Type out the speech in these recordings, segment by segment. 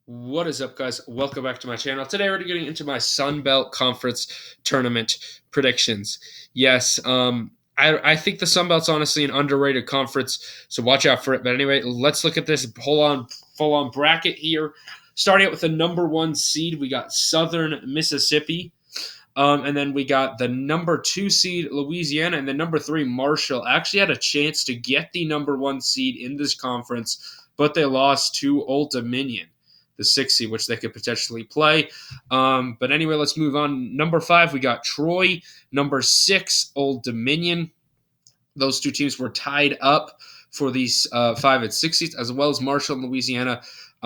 What is up, guys? Welcome back to my channel. Today, we're getting into my Sun Belt Conference tournament predictions. Yes, I think the Sun Belt's honestly an underrated conference, so watch out for it. But anyway, let's look at this full on bracket here. Starting out with the number one seed, we got Southern Mississippi. And then we got the number two seed, Louisiana, and the number three, Marshall. Actually had a chance to get the number one seed in this conference, but they lost to Old Dominion, the sixth seed, which they could potentially play. But anyway, let's move on. Number five, we got Troy. Number six, Old Dominion. Those two teams were tied up for these 5 and 6 seeds, as well as Marshall and Louisiana.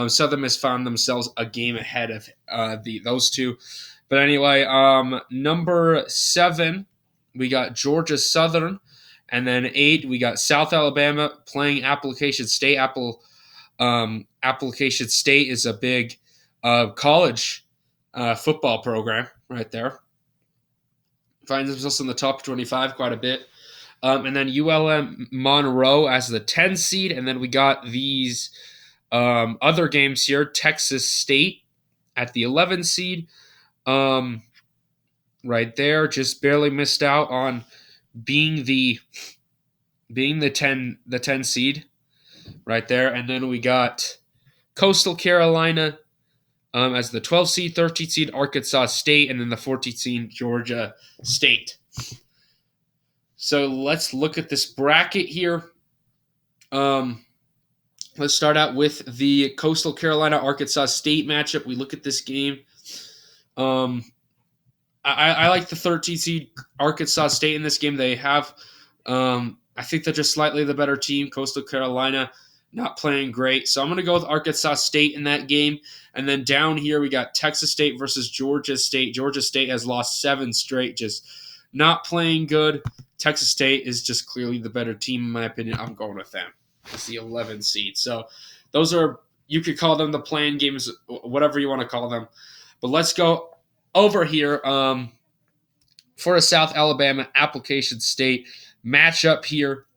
Southern Miss found themselves a game ahead of those two. But anyway, number 7, we got Georgia Southern. And then 8, we got South Alabama playing Application State. Application State is a big college football program right there. Finds themselves in the top 25 quite a bit. And then ULM Monroe as the 10 seed. And then we got these other games here. Texas State at the 11 seed. Right there, just barely missed out on being the 10 seed right there. And then we got Coastal Carolina as the 12 seed, 13 seed Arkansas State, and then the 14 seed Georgia State. So let's look at this bracket here. Let's start out with the Coastal Carolina Arkansas State matchup. We look at this game. I like the 13 seed Arkansas State in this game. They have, I think they're just slightly the better team. Coastal Carolina not playing great. So I'm going to go with Arkansas State in that game. And then down here, we got Texas State versus Georgia State. Georgia State has lost 7 straight, just not playing good. Texas State is just clearly the better team, in my opinion. I'm going with them. It's the 11 seed. So those are, you could call them the playing games, whatever you want to call them. But let's go over here for a South Alabama Application State matchup here.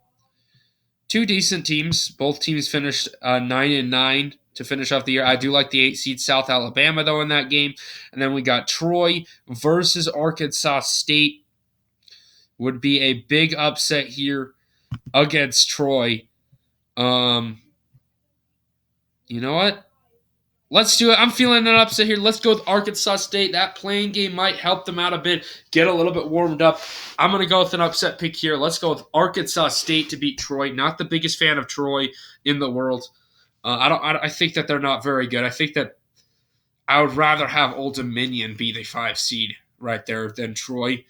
2 decent teams. Both teams finished 9-9 to finish off the year. I do like the 8 seed South Alabama, though, in that game. And then we got Troy versus Arkansas State. Would be a big upset here against Troy. You know what? Let's do it. I'm feeling an upset here. Let's go with Arkansas State. That playing game might help them out a bit, get a little bit warmed up. I'm going to go with an upset pick here. Let's go with Arkansas State to beat Troy. Not the biggest fan of Troy in the world. I think that they're not very good. I think that I would rather have Old Dominion be the 5 seed right there than Troy.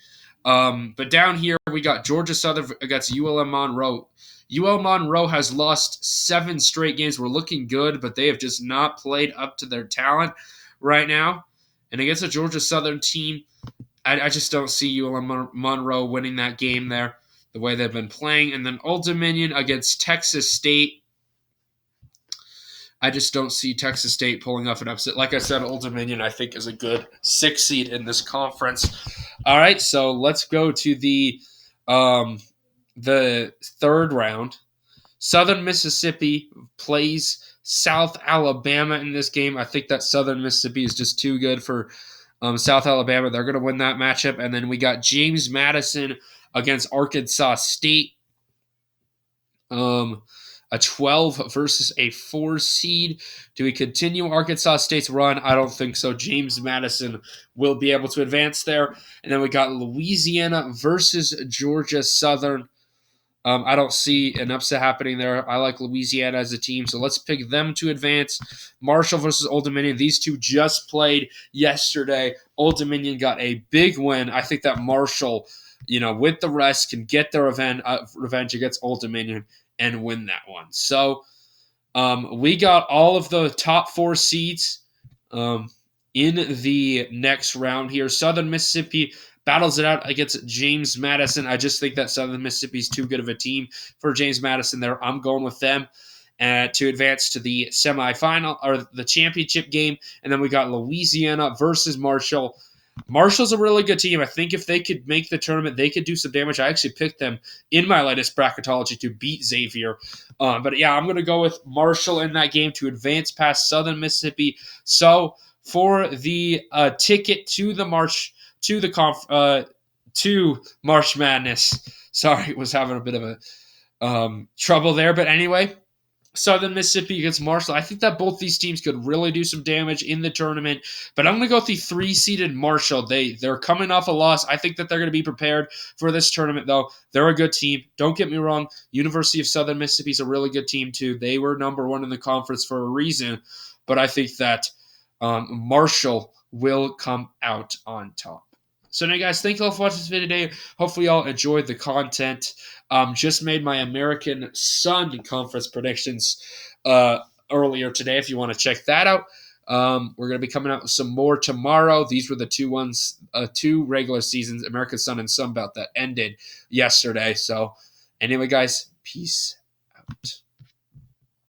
But down here, we got Georgia Southern against ULM Monroe. UL Monroe has lost 7 straight games. We're looking good, but they have just not played up to their talent right now. And against a Georgia Southern team, I just don't see UL Monroe winning that game there the way they've been playing. And then Old Dominion against Texas State. I just don't see Texas State pulling off an upset. Like I said, Old Dominion, I think, is a good 6 seed in this conference. All right, so let's go to the third round. Southern Mississippi plays South Alabama in this game. I think that Southern Mississippi is just too good for South Alabama. They're going to win that matchup. And then we got James Madison against Arkansas State. A 12 versus a 4 seed. Do we continue Arkansas State's run? I don't think so. James Madison will be able to advance there. And then we got Louisiana versus Georgia Southern. I don't see an upset happening there. I like Louisiana as a team, so let's pick them to advance. Marshall versus Old Dominion. These two just played yesterday. Old Dominion got a big win. I think that Marshall, with the rest, can get their revenge against Old Dominion and win that one. So we got all of the top 4 seeds in the next round here. Southern Mississippi battles it out against James Madison. I just think that Southern Mississippi is too good of a team for James Madison there. I'm going with them to advance to the semifinal or the championship game. And then we got Louisiana versus Marshall. Marshall's a really good team. I think if they could make the tournament, they could do some damage. I actually picked them in my latest bracketology to beat Xavier. But yeah, I'm going to go with Marshall in that game to advance past Southern Mississippi. So for the ticket to the to March Madness. Sorry, was having a bit of a trouble there, but anyway. Southern Mississippi against Marshall. I think that both these teams could really do some damage in the tournament. But I'm going to go with the 3-seeded Marshall. They're coming off a loss. I think that they're going to be prepared for this tournament, though. They're a good team. Don't get me wrong. University of Southern Mississippi is a really good team, too. They were number one in the conference for a reason. But I think that Marshall will come out on top. So now, guys, thank you all for watching this video today. Hopefully, y'all enjoyed the content. Just made my American Sun Conference predictions earlier today. If you want to check that out, we're going to be coming out with some more tomorrow. These were the two regular seasons, American Sun and Sun Belt, that ended yesterday. So, anyway, guys, peace out.